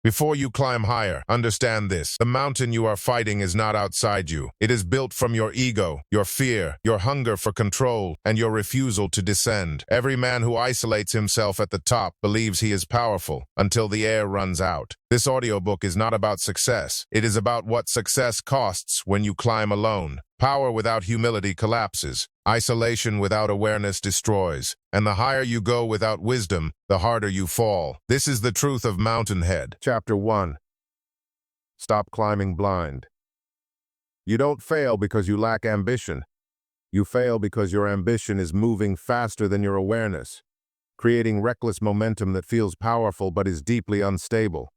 Before you climb higher, understand this. The mountain you are fighting is not outside you. It is built from your ego, your fear, your hunger for control, and your refusal to descend. Every man who isolates himself at the top believes he is powerful until the air runs out. This audiobook is not about success. It is about what success costs when you climb alone. Power without humility collapses. Isolation without awareness destroys. And the higher you go without wisdom, the harder you fall. This is the truth of Mountainhead. Chapter 1. Stop climbing blind. You don't fail because you lack ambition. You fail because your ambition is moving faster than your awareness, creating reckless momentum that feels powerful but is deeply unstable.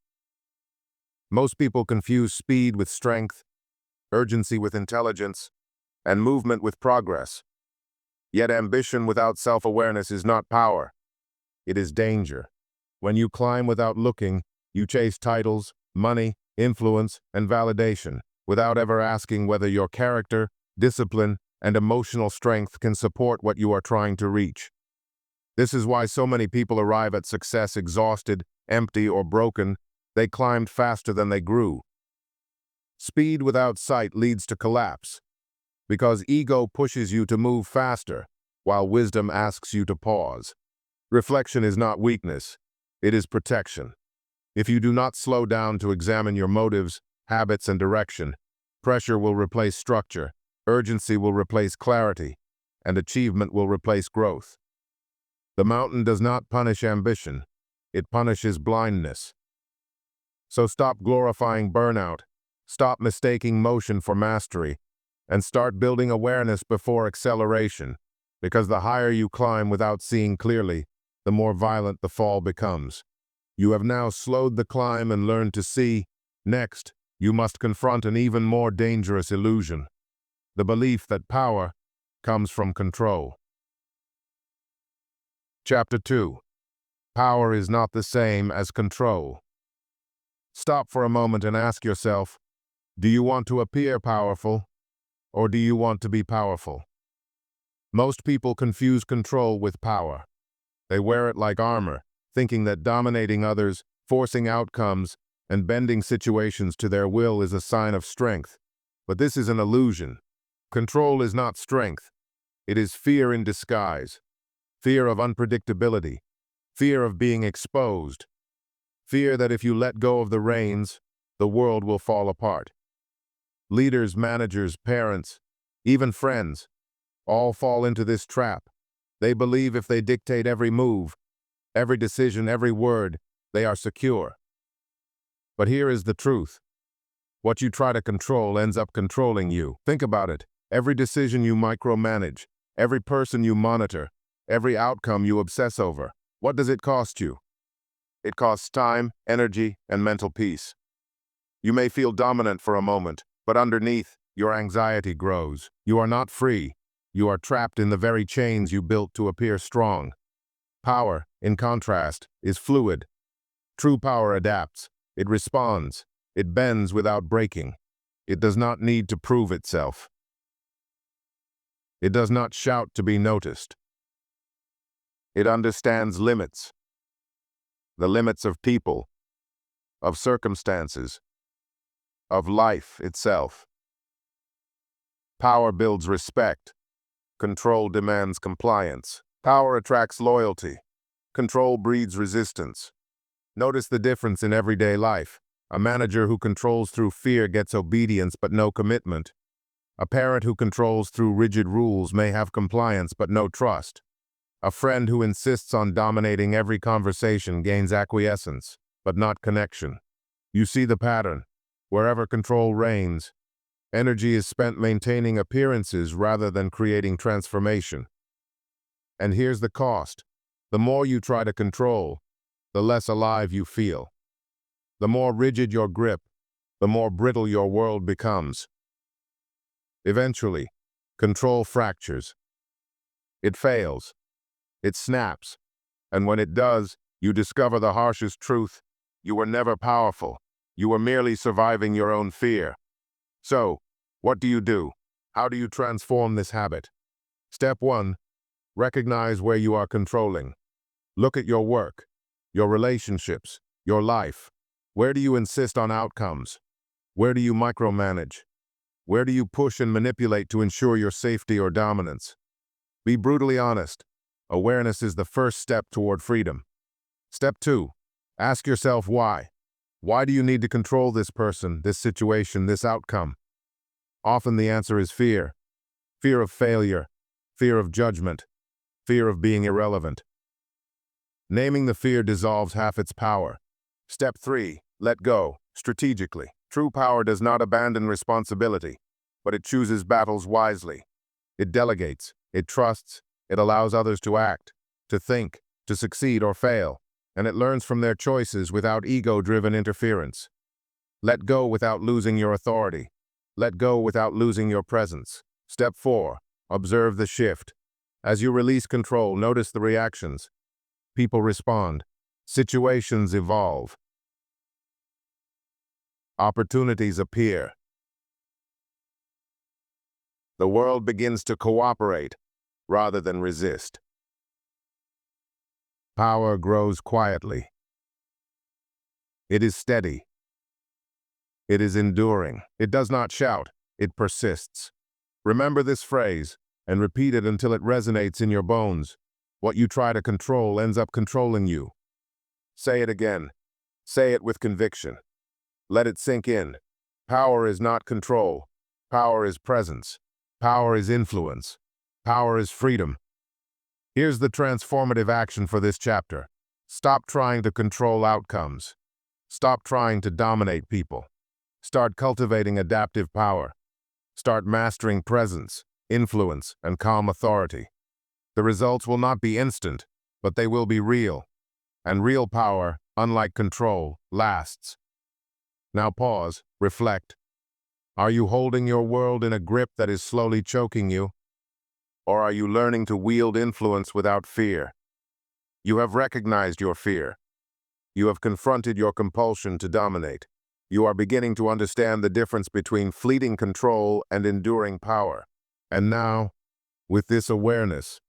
Most people confuse speed with strength, urgency with intelligence, and movement with progress. Yet ambition without self-awareness is not power. It is danger. When you climb without looking, you chase titles, money, influence, and validation, without ever asking whether your character, discipline, and emotional strength can support what you are trying to reach. This is why so many people arrive at success exhausted, empty, or broken. They climbed faster than they grew. Speed without sight leads to collapse, because ego pushes you to move faster, while wisdom asks you to pause. Reflection is not weakness, it is protection. If you do not slow down to examine your motives, habits, and direction, pressure will replace structure, urgency will replace clarity, and achievement will replace growth. The mountain does not punish ambition, it punishes blindness. So stop glorifying burnout, stop mistaking motion for mastery, and start building awareness before acceleration, because the higher you climb without seeing clearly, the more violent the fall becomes. You have now slowed the climb and learned to see. Next, you must confront an even more dangerous illusion, the belief that power comes from control. Chapter 2. Power is not the same as control. Stop for a moment and ask yourself, do you want to appear powerful, or do you want to be powerful? Most people confuse control with power. They wear it like armor, thinking that dominating others, forcing outcomes, and bending situations to their will is a sign of strength. But this is an illusion. Control is not strength. It is fear in disguise. Fear of unpredictability. Fear of being exposed. Fear that if you let go of the reins, the world will fall apart. Leaders, managers, parents, even friends, all fall into this trap. They believe if they dictate every move, every decision, every word, they are secure. But here is the truth. What you try to control ends up controlling you. Think about it. Every decision you micromanage, every person you monitor, every outcome you obsess over, what does it cost you? It costs time, energy, and mental peace. You may feel dominant for a moment, but underneath, your anxiety grows. You are not free. You are trapped in the very chains you built to appear strong. Power, in contrast, is fluid. True power adapts. It responds. It bends without breaking. It does not need to prove itself. It does not shout to be noticed. It understands limits. The limits of people, of circumstances, of life itself. Power builds respect. Control demands compliance. Power attracts loyalty. Control breeds resistance. Notice the difference in everyday life. A manager who controls through fear gets obedience but no commitment. A parent who controls through rigid rules may have compliance but no trust. A friend who insists on dominating every conversation gains acquiescence, but not connection. You see the pattern. Wherever control reigns, energy is spent maintaining appearances rather than creating transformation. And here's the cost. The more you try to control, the less alive you feel. The more rigid your grip, the more brittle your world becomes. Eventually, control fractures. It fails. It snaps. And when it does, you discover the harshest truth. You were never powerful. You were merely surviving your own fear. So, what do you do? How do you transform this habit? Step 1. Recognize where you are controlling. Look at your work, your relationships, your life. Where do you insist on outcomes? Where do you micromanage? Where do you push and manipulate to ensure your safety or dominance? Be brutally honest. Awareness is the first step toward freedom. Step 2. Ask yourself why. Why do you need to control this person, this situation, this outcome? Often the answer is fear. Fear of failure, fear of judgment, fear of being irrelevant. Naming the fear dissolves half its power. Step 3. Let go, strategically. True power does not abandon responsibility, but it chooses battles wisely. It delegates, it trusts, it allows others to act, to think, to succeed or fail, and it learns from their choices without ego-driven interference. Let go without losing your authority. Let go without losing your presence. Step 4. Observe the shift. As you release control, notice the reactions. People respond. Situations evolve. Opportunities appear. The world begins to cooperate rather than resist. Power grows quietly. It is steady. It is enduring. It does not shout. It persists. Remember this phrase and repeat it until it resonates in your bones. What you try to control ends up controlling you. Say it again. Say it with conviction. Let it sink in. Power is not control. Power is presence. Power is influence. Power is freedom. Here's the transformative action for this chapter. Stop trying to control outcomes. Stop trying to dominate people. Start cultivating adaptive power. Start mastering presence, influence, and calm authority. The results will not be instant, but they will be real. And real power, unlike control, lasts. Now pause, reflect. Are you holding your world in a grip that is slowly choking you? Or are you learning to wield influence without fear? You have recognized your fear. You have confronted your compulsion to dominate. You are beginning to understand the difference between fleeting control and enduring power. And now, with this awareness,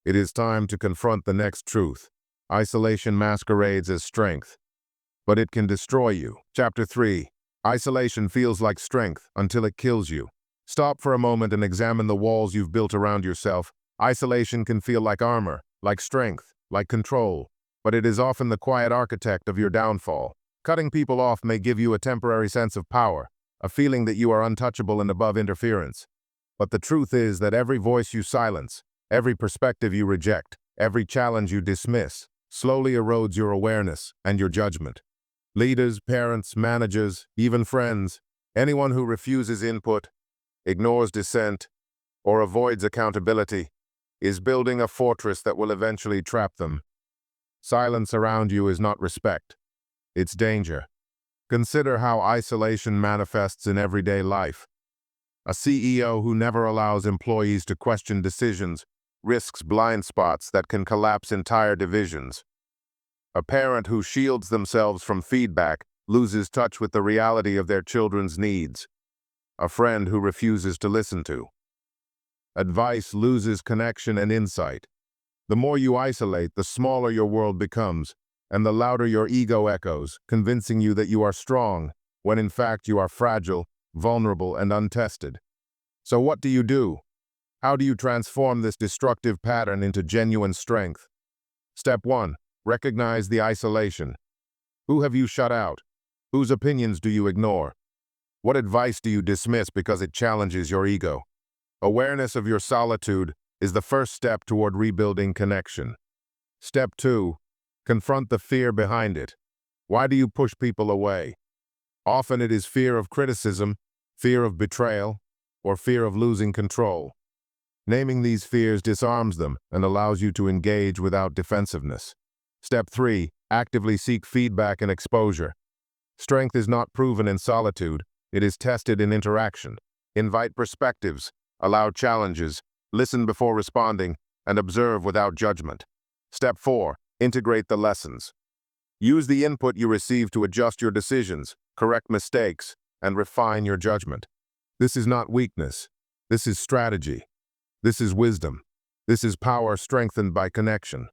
it is time to confront the next truth. Isolation masquerades as strength, but it can destroy you. Chapter 3. Isolation feels like strength until it kills you. Stop for a moment and examine the walls you've built around yourself. Isolation can feel like armor, like strength, like control, but it is often the quiet architect of your downfall. Cutting people off may give you a temporary sense of power, a feeling that you are untouchable and above interference. But the truth is that every voice you silence, every perspective you reject, every challenge you dismiss, slowly erodes your awareness and your judgment. Leaders, parents, managers, even friends, anyone who refuses input, ignores dissent, or avoids accountability, is building a fortress that will eventually trap them. Silence around you is not respect. It's danger. Consider how isolation manifests in everyday life. A CEO who never allows employees to question decisions risks blind spots that can collapse entire divisions. A parent who shields themselves from feedback loses touch with the reality of their children's needs. A friend who refuses to listen to advice loses connection and insight. The more you isolate, the smaller your world becomes, and the louder your ego echoes, convincing you that you are strong, when in fact you are fragile, vulnerable, and untested. So what do? How do you transform this destructive pattern into genuine strength? Step 1. Recognize the isolation. Who have you shut out? Whose opinions do you ignore? What advice do you dismiss because it challenges your ego? Awareness of your solitude is the first step toward rebuilding connection. Step 2. Confront the fear behind it. Why do you push people away? Often it is fear of criticism, fear of betrayal, or fear of losing control. Naming these fears disarms them and allows you to engage without defensiveness. Step 3. Actively seek feedback and exposure. Strength is not proven in solitude, it is tested in interaction. Invite perspectives, allow challenges, listen before responding, and observe without judgment. Step 4. Integrate the lessons. Use the input you receive to adjust your decisions, correct mistakes, and refine your judgment. This is not weakness. This is strategy. This is wisdom. This is power strengthened by connection.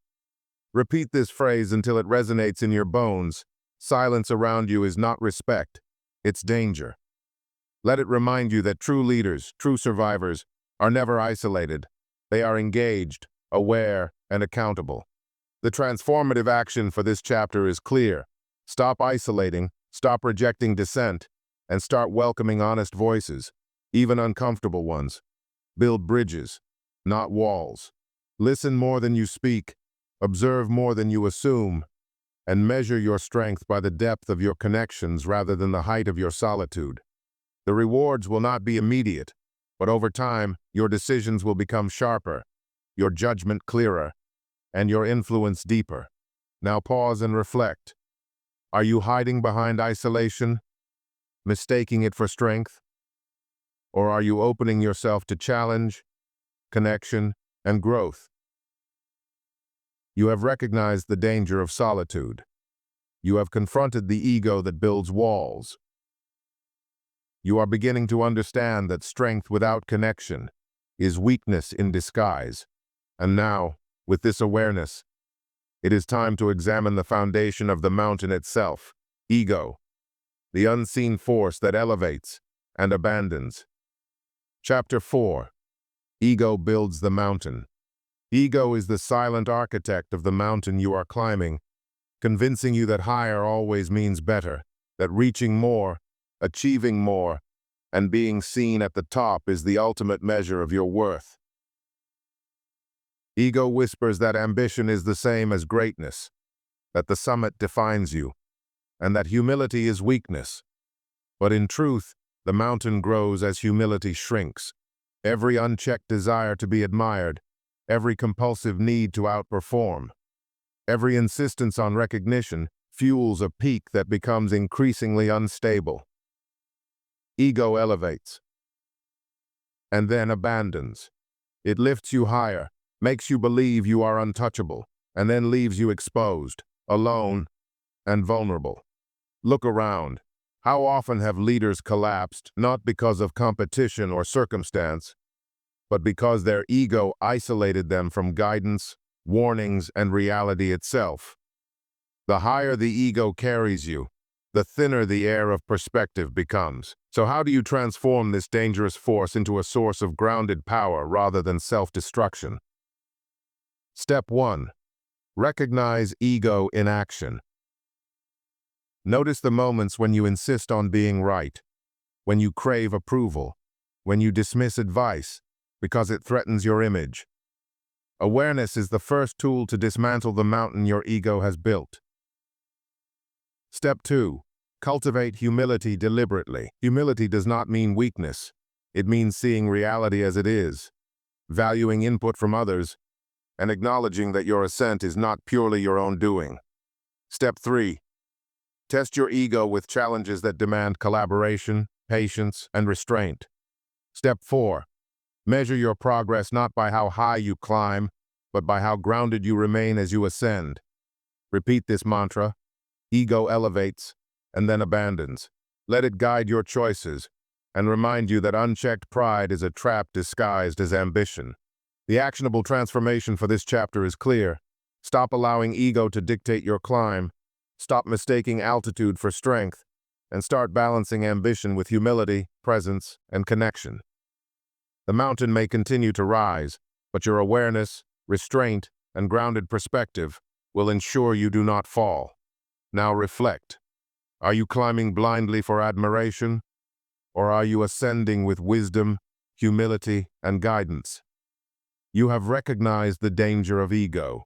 Repeat this phrase until it resonates in your bones, Silence around you is not respect, it's danger. Let it remind you that true leaders, true survivors, are never isolated. They are engaged, aware, and accountable. The transformative action for this chapter is clear. Stop isolating, stop rejecting dissent, and start welcoming honest voices, even uncomfortable ones. Build bridges, not walls. Listen more than you speak, observe more than you assume, and measure your strength by the depth of your connections rather than the height of your solitude. The rewards will not be immediate, but over time, your decisions will become sharper, your judgment clearer, and your influence deeper. Now pause and reflect. Are you hiding behind isolation, mistaking it for strength? Or are you opening yourself to challenge, connection, and growth? You have recognized the danger of solitude. You have confronted the ego that builds walls. You are beginning to understand that strength without connection is weakness in disguise. And now, with this awareness, it is time to examine the foundation of the mountain itself, ego, the unseen force that elevates and abandons. Chapter 4. Ego builds the mountain. Ego is the silent architect of the mountain you are climbing, convincing you that higher always means better, that reaching more, achieving more, and being seen at the top is the ultimate measure of your worth. Ego whispers that ambition is the same as greatness, that the summit defines you, and that humility is weakness. But in truth, the mountain grows as humility shrinks. Every unchecked desire to be admired, every compulsive need to outperform, every insistence on recognition fuels a peak that becomes increasingly unstable. Ego elevates, and then abandons. It lifts you higher, makes you believe you are untouchable, and then leaves you exposed, alone, and vulnerable. Look around. How often have leaders collapsed, not because of competition or circumstance, but because their ego isolated them from guidance, warnings, and reality itself? The higher the ego carries you, the thinner the air of perspective becomes. So how do you transform this dangerous force into a source of grounded power rather than self-destruction? Step 1. Recognize ego in action. Notice the moments when you insist on being right, when you crave approval, when you dismiss advice because it threatens your image. Awareness is the first tool to dismantle the mountain your ego has built. Step 2. Cultivate humility deliberately. Humility does not mean weakness. It means seeing reality as it is, valuing input from others, and acknowledging that your ascent is not purely your own doing. Step 3. Test your ego with challenges that demand collaboration, patience, and restraint. Step 4. Measure your progress not by how high you climb, but by how grounded you remain as you ascend. Repeat this mantra: ego elevates and then abandons. Let it guide your choices and remind you that unchecked pride is a trap disguised as ambition. The actionable transformation for this chapter is clear. Stop allowing ego to dictate your climb. Stop mistaking altitude for strength, and start balancing ambition with humility, presence, and connection. The mountain may continue to rise, but your awareness, restraint, and grounded perspective will ensure you do not fall. Now reflect. Are you climbing blindly for admiration, or are you ascending with wisdom, humility, and guidance? You have recognized the danger of ego.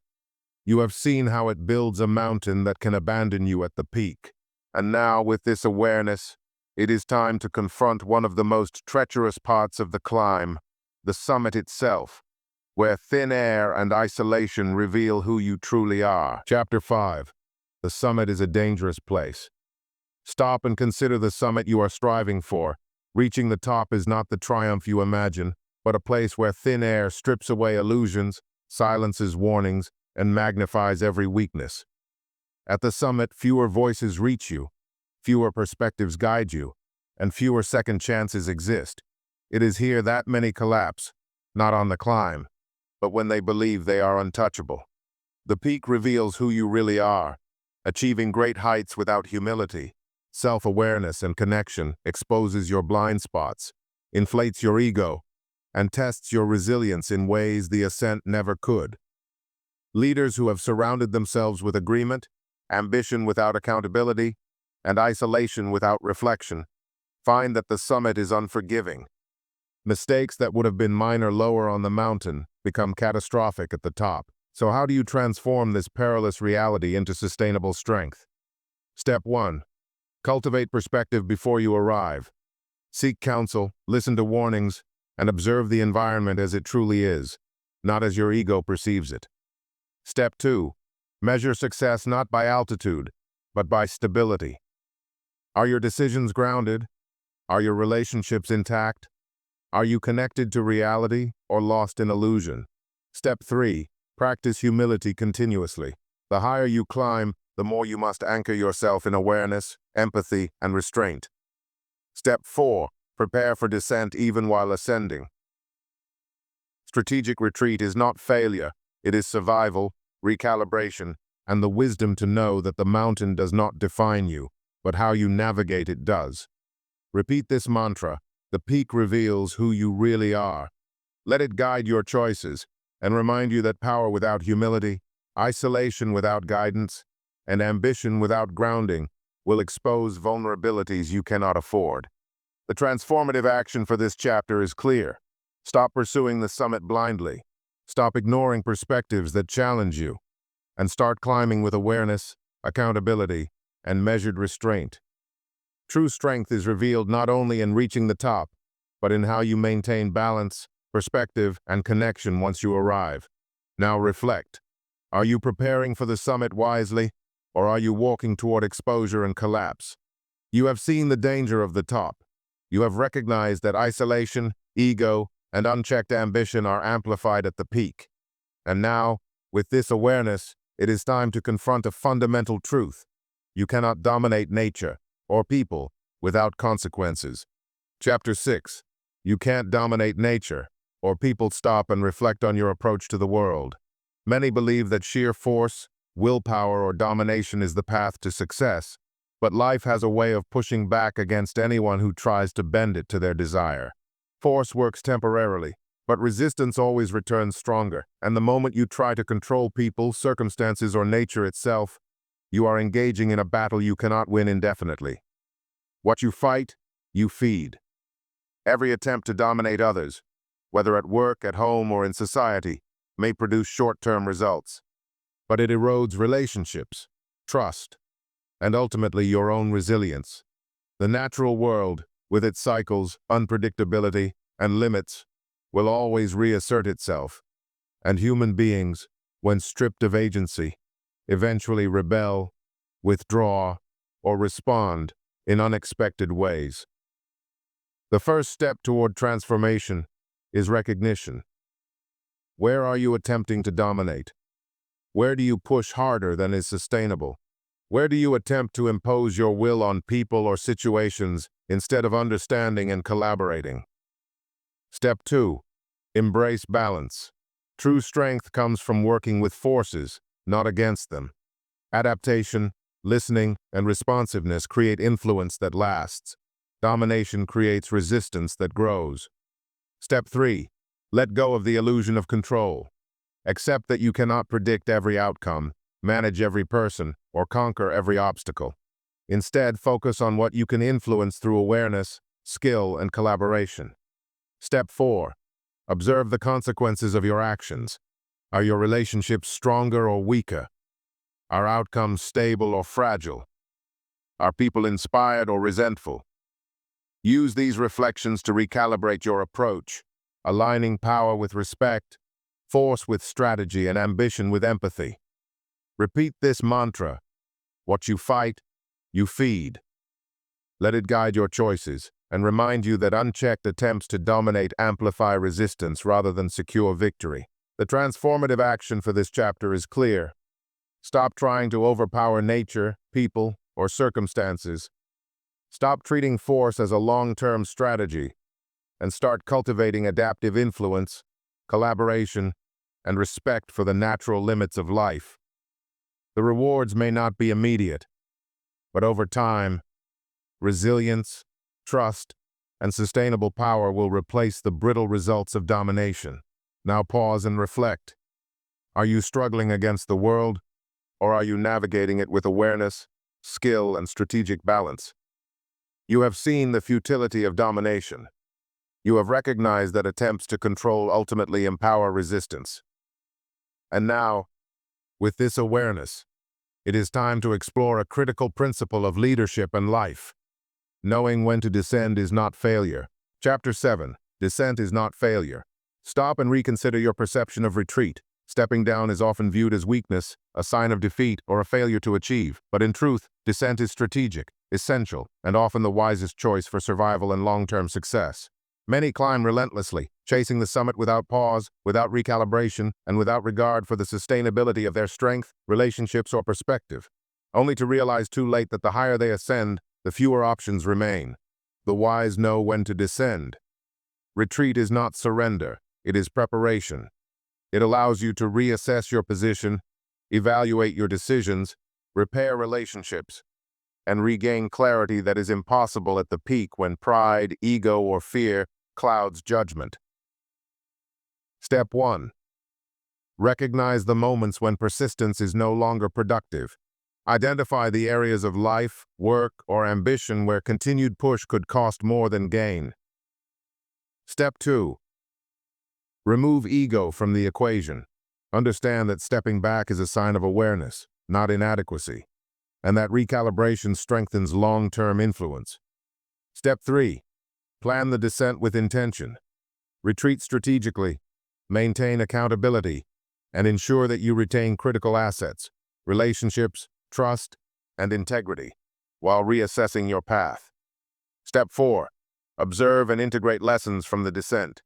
You have seen how it builds a mountain that can abandon you at the peak. And now, with this awareness, it is time to confront one of the most treacherous parts of the climb, the summit itself, where thin air and isolation reveal who you truly are. Chapter 5. The summit is a dangerous place. Stop and consider the summit you are striving for. Reaching the top is not the triumph you imagine, but a place where thin air strips away illusions, silences warnings, and magnifies every weakness. At the summit, fewer voices reach you, fewer perspectives guide you, and fewer second chances exist. It is here that many collapse, not on the climb, but when they believe they are untouchable. The peak reveals who you really are, Achieving great heights without humility, self-awareness and connection exposes your blind spots, inflates your ego, and tests your resilience in ways the ascent never could. Leaders who have surrounded themselves with agreement, ambition without accountability, and isolation without reflection find that the summit is unforgiving. Mistakes that would have been minor lower on the mountain become catastrophic at the top. So how do you transform this perilous reality into sustainable strength? Step 1. Cultivate perspective before you arrive. Seek counsel, listen to warnings, and observe the environment as it truly is, not as your ego perceives it. Step 2. Measure success not by altitude, but by stability. Are your decisions grounded? Are your relationships intact? Are you connected to reality or lost in illusion? Step 3. Practice humility continuously. The higher you climb, the more you must anchor yourself in awareness, empathy, and restraint. Step 4. Prepare for descent even while ascending. Strategic retreat is not failure, it is survival, recalibration, and the wisdom to know that the mountain does not define you, but how you navigate it does. Repeat this mantra: the peak reveals who you really are. Let it guide your choices and remind you that power without humility, isolation without guidance, and ambition without grounding will expose vulnerabilities you cannot afford. The transformative action for this chapter is clear. Stop pursuing the summit blindly. Stop ignoring perspectives that challenge you, and start climbing with awareness, accountability, and measured restraint. True strength is revealed not only in reaching the top, but in how you maintain balance, perspective, and connection once you arrive. Now reflect. Are you preparing for the summit wisely, or are you walking toward exposure and collapse? You have seen the danger of the top. You have recognized that isolation, ego, and unchecked ambition are amplified at the peak. And now, with this awareness, it is time to confront a fundamental truth. You cannot dominate nature or people without consequences. Chapter 6. You can't dominate nature or people. Stop and reflect on your approach to the world. Many believe that sheer force, willpower, or domination is the path to success, but life has a way of pushing back against anyone who tries to bend it to their desire. Force works temporarily, but resistance always returns stronger, and the moment you try to control people, circumstances, or nature itself, you are engaging in a battle you cannot win indefinitely. What you fight, you feed. Every attempt to dominate others, whether at work, at home, or in society, may produce short-term results, but it erodes relationships, trust, and ultimately your own resilience. The natural world, with its cycles, unpredictability, and limits, will always reassert itself, and human beings, when stripped of agency, eventually rebel, withdraw, or respond in unexpected ways. The first step toward transformation is recognition. Where are you attempting to dominate? Where do you push harder than is sustainable? Where do you attempt to impose your will on people or situations instead of understanding and collaborating? Step 2. Embrace balance. True strength comes from working with forces, not against them. Adaptation, listening, and responsiveness create influence that lasts. Domination creates resistance that grows. Step 3. Let go of the illusion of control. Accept that you cannot predict every outcome, manage every person, or conquer every obstacle. Instead, focus on what you can influence through awareness, skill, and collaboration. Step 4. Observe the consequences of your actions. Are your relationships stronger or weaker? Are outcomes stable or fragile? Are people inspired or resentful? Use these reflections to recalibrate your approach, aligning power with respect, force with strategy, and ambition with empathy. Repeat this mantra: what you fight, you feed. Let it guide your choices and remind you that unchecked attempts to dominate amplify resistance rather than secure victory. The transformative action for this chapter is clear. Stop trying to overpower nature, people, or circumstances. Stop treating force as a long-term strategy and start cultivating adaptive influence, collaboration, and respect for the natural limits of life. The rewards may not be immediate, but over time, resilience, trust, and sustainable power will replace the brittle results of domination. Now pause and reflect. Are you struggling against the world, or are you navigating it with awareness, skill, and strategic balance? You have seen the futility of domination. You have recognized that attempts to control ultimately empower resistance. And now, with this awareness, it is time to explore a critical principle of leadership and life. Knowing when to descend is not failure. Chapter 7. Descent is not failure. Stop and reconsider your perception of retreat. Stepping down is often viewed as weakness, a sign of defeat, or a failure to achieve. But in truth, descent is strategic, essential, and often the wisest choice for survival and long-term success. Many climb relentlessly, chasing the summit without pause, without recalibration, and without regard for the sustainability of their strength, relationships, or perspective, only to realize too late that the higher they ascend, the fewer options remain. The wise know when to descend. Retreat is not surrender, it is preparation. It allows you to reassess your position, evaluate your decisions, repair relationships, and regain clarity that is impossible at the peak when pride, ego, or fear clouds judgment. Step 1. Recognize the moments when persistence is no longer productive. Identify the areas of life, work, or ambition where continued push could cost more than gain. Step 2. Remove ego from the equation. Understand that stepping back is a sign of awareness, not inadequacy, and that recalibration strengthens long-term influence. Step 3. Plan the descent with intention. Retreat strategically, maintain accountability, and ensure that you retain critical assets, relationships, trust, and integrity, while reassessing your path. Step 4. Observe and integrate lessons from the descent.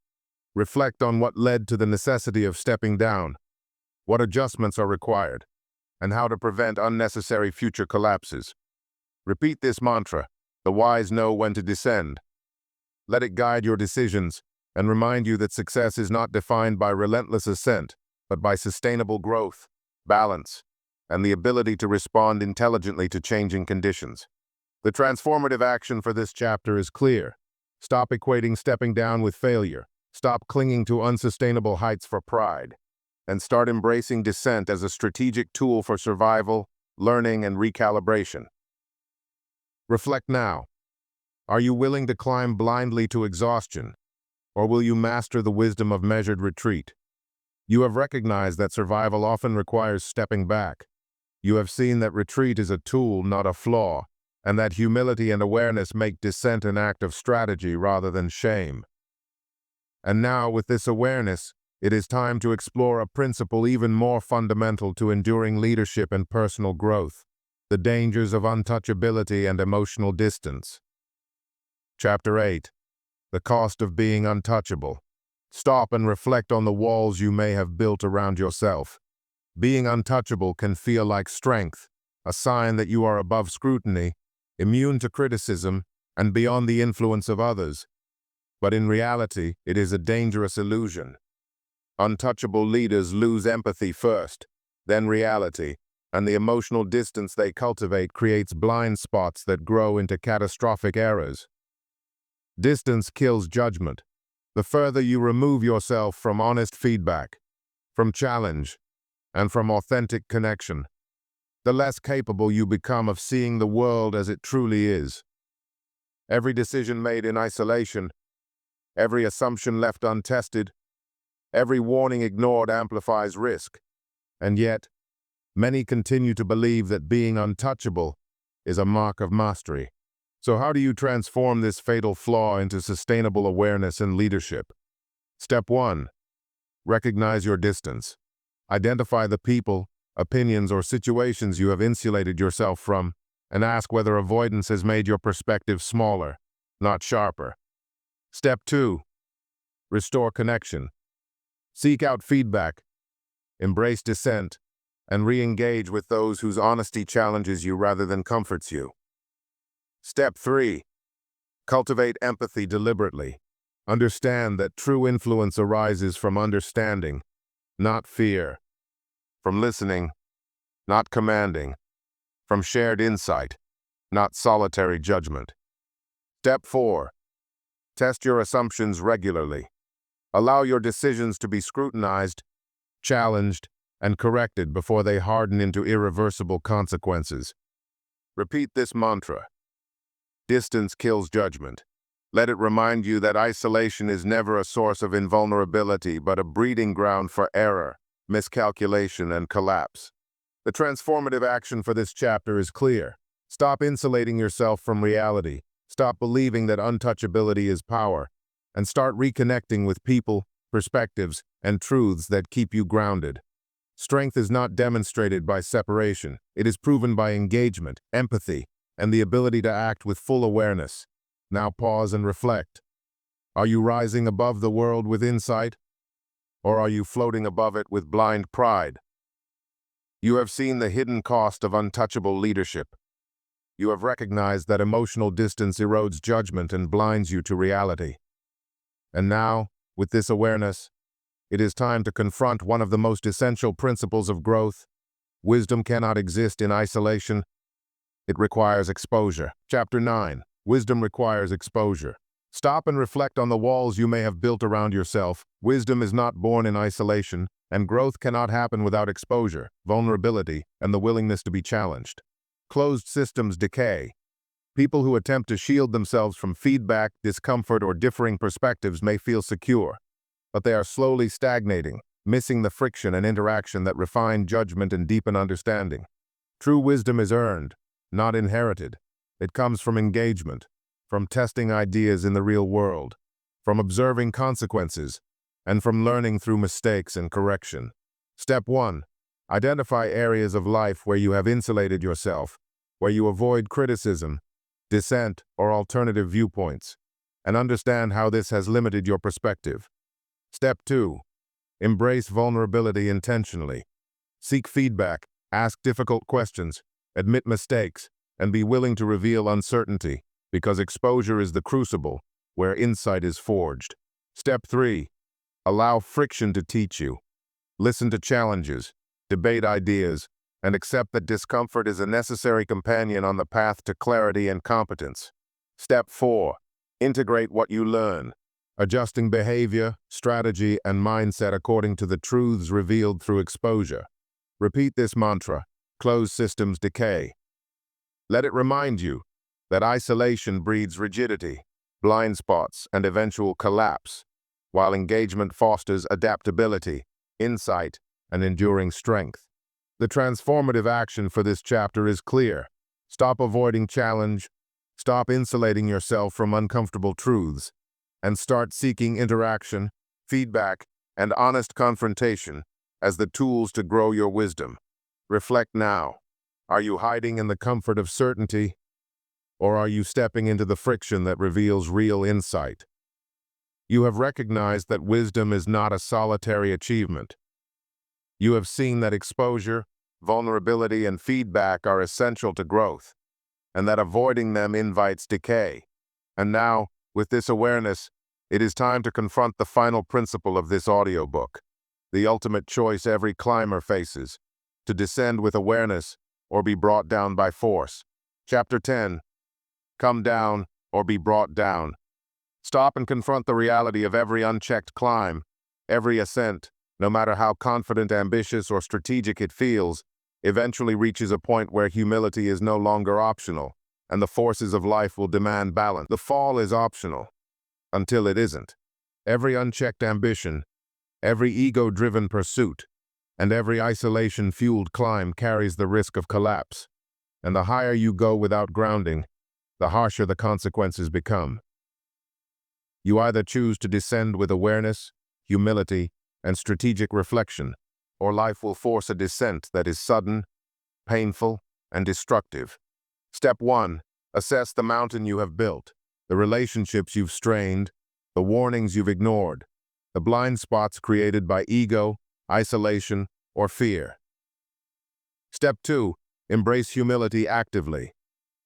Reflect on what led to the necessity of stepping down, what adjustments are required, and how to prevent unnecessary future collapses. Repeat this mantra: the wise know when to descend. Let it guide your decisions and remind you that success is not defined by relentless ascent, but by sustainable growth, balance, and the ability to respond intelligently to changing conditions. The transformative action for this chapter is clear. Stop equating stepping down with failure. Stop clinging to unsustainable heights for pride, and start embracing descent as a strategic tool for survival, learning, and recalibration. Reflect now. Are you willing to climb blindly to exhaustion, or will you master the wisdom of measured retreat? You have recognized that survival often requires stepping back. You have seen that retreat is a tool, not a flaw, and that humility and awareness make descent an act of strategy rather than shame. And now, with this awareness, it is time to explore a principle even more fundamental to enduring leadership and personal growth: the dangers of untouchability and emotional distance. Chapter 8. The cost of being untouchable. Stop and reflect on the walls you may have built around yourself. Being untouchable can feel like strength, a sign that you are above scrutiny, immune to criticism, and beyond the influence of others. But in reality, it is a dangerous illusion. Untouchable leaders lose empathy first, then reality, and the emotional distance they cultivate creates blind spots that grow into catastrophic errors. Distance kills judgment. The further you remove yourself from honest feedback, from challenge, and from authentic connection, the less capable you become of seeing the world as it truly is. Every decision made in isolation, every assumption left untested, every warning ignored amplifies risk. And yet, many continue to believe that being untouchable is a mark of mastery. So how do you transform this fatal flaw into sustainable awareness and leadership? Step 1. Recognize your distance. Identify the people, opinions, or situations you have insulated yourself from, and ask whether avoidance has made your perspective smaller, not sharper. Step 2. Restore connection. Seek out feedback, embrace dissent, and re-engage with those whose honesty challenges you rather than comforts you. Step 3. Cultivate empathy deliberately. Understand that true influence arises from understanding, not fear, from listening, not commanding, from shared insight, not solitary judgment. Step 4. Test your assumptions regularly. Allow your decisions to be scrutinized, challenged, and corrected before they harden into irreversible consequences. Repeat this mantra. Distance kills judgment. Let it remind you that isolation is never a source of invulnerability, but a breeding ground for error, miscalculation, and collapse. The transformative action for this chapter is clear. Stop insulating yourself from reality. Stop believing that untouchability is power, and start reconnecting with people, perspectives, and truths that keep you grounded. Strength is not demonstrated by separation. It is proven by engagement, empathy, and the ability to act with full awareness. Now pause and reflect. Are you rising above the world with insight, or are you floating above it with blind pride? You have seen the hidden cost of untouchable leadership. You have recognized that emotional distance erodes judgment and blinds you to reality. And now, with this awareness, it is time to confront one of the most essential principles of growth. Wisdom cannot exist in isolation. It requires exposure. Chapter 9. Wisdom requires exposure. Stop and reflect on the walls you may have built around yourself. Wisdom is not born in isolation, and growth cannot happen without exposure, vulnerability, and the willingness to be challenged. Closed systems decay. People who attempt to shield themselves from feedback, discomfort, or differing perspectives may feel secure, but they are slowly stagnating, missing the friction and interaction that refine judgment and deepen understanding. True wisdom is earned, not inherited. It comes from engagement, from testing ideas in the real world, from observing consequences, and from learning through mistakes and correction. Step 1. Identify areas of life where you have insulated yourself, where you avoid criticism, dissent, or alternative viewpoints, and understand how this has limited your perspective. Step 2. Embrace vulnerability intentionally. Seek feedback, ask difficult questions, admit mistakes, and be willing to reveal uncertainty, because exposure is the crucible where insight is forged. Step 3. Allow friction to teach you. Listen to challenges, debate ideas, and accept that discomfort is a necessary companion on the path to clarity and competence. Step 4. Integrate what you learn, adjusting behavior, strategy, and mindset according to the truths revealed through exposure. Repeat this mantra. Closed systems decay. Let it remind you that isolation breeds rigidity, blind spots, and eventual collapse, while engagement fosters adaptability, insight, and enduring strength. The transformative action for this chapter is clear. Stop avoiding challenge, stop insulating yourself from uncomfortable truths, and start seeking interaction, feedback, and honest confrontation as the tools to grow your wisdom. Reflect now. Are you hiding in the comfort of certainty, or are you stepping into the friction that reveals real insight? You have recognized that wisdom is not a solitary achievement. You have seen that exposure, vulnerability, and feedback are essential to growth, and that avoiding them invites decay. And now, with this awareness, it is time to confront the final principle of this audiobook, the ultimate choice every climber faces: to descend with awareness or be brought down by force. Chapter 10. Come down or be brought down. Stop and confront the reality of every unchecked climb, every ascent, no matter how confident, ambitious, or strategic it feels, eventually reaches a point where humility is no longer optional, and the forces of life will demand balance. The fall is optional, until it isn't. Every unchecked ambition, every ego-driven pursuit, and every isolation-fueled climb carries the risk of collapse. And the higher you go without grounding, the harsher the consequences become. You either choose to descend with awareness, humility, and strategic reflection, or life will force a descent that is sudden, painful, and destructive. Step 1. Assess the mountain you have built, the relationships you've strained, the warnings you've ignored, the blind spots created by ego, isolation, or fear. Step 2. Embrace humility actively.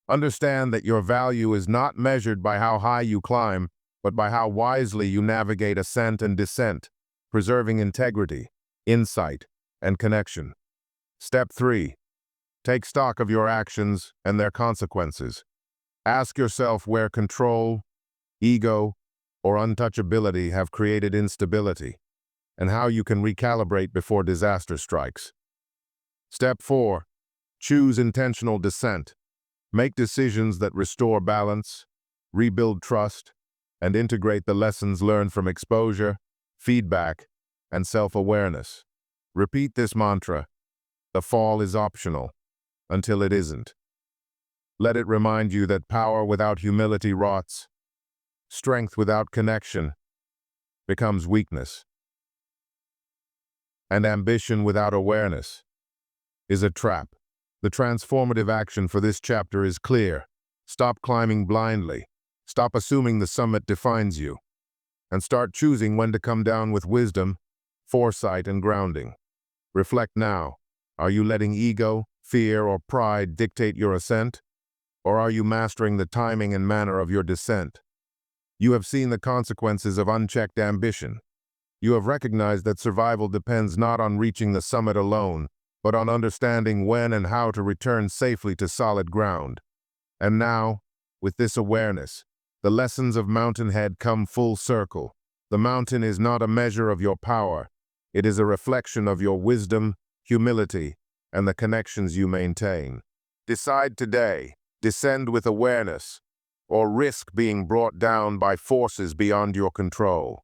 Understand that your value is not measured by how high you climb, but by how wisely you navigate ascent and descent, preserving integrity, insight, and connection. Step 3. Take stock of your actions and their consequences. Ask yourself where control, ego, or untouchability have created instability, and how you can recalibrate before disaster strikes. Step 4. Choose intentional dissent. Make decisions that restore balance, rebuild trust, and integrate the lessons learned from exposure, feedback, and self-awareness. Repeat this mantra: the fall is optional, until it isn't. Let it remind you that power without humility rots, strength without connection becomes weakness, and ambition without awareness is a trap. The transformative action for this chapter is clear. Stop climbing blindly. Stop assuming the summit defines you, and start choosing when to come down with wisdom, foresight, and grounding. Reflect now. Are you letting ego, fear, or pride dictate your ascent? Or are you mastering the timing and manner of your descent? You have seen the consequences of unchecked ambition. You have recognized that survival depends not on reaching the summit alone, but on understanding when and how to return safely to solid ground. And now, with this awareness, the lessons of Mountainhead come full circle. The mountain is not a measure of your power. It is a reflection of your wisdom, humility, and the connections you maintain. Decide today, descend with awareness, or risk being brought down by forces beyond your control.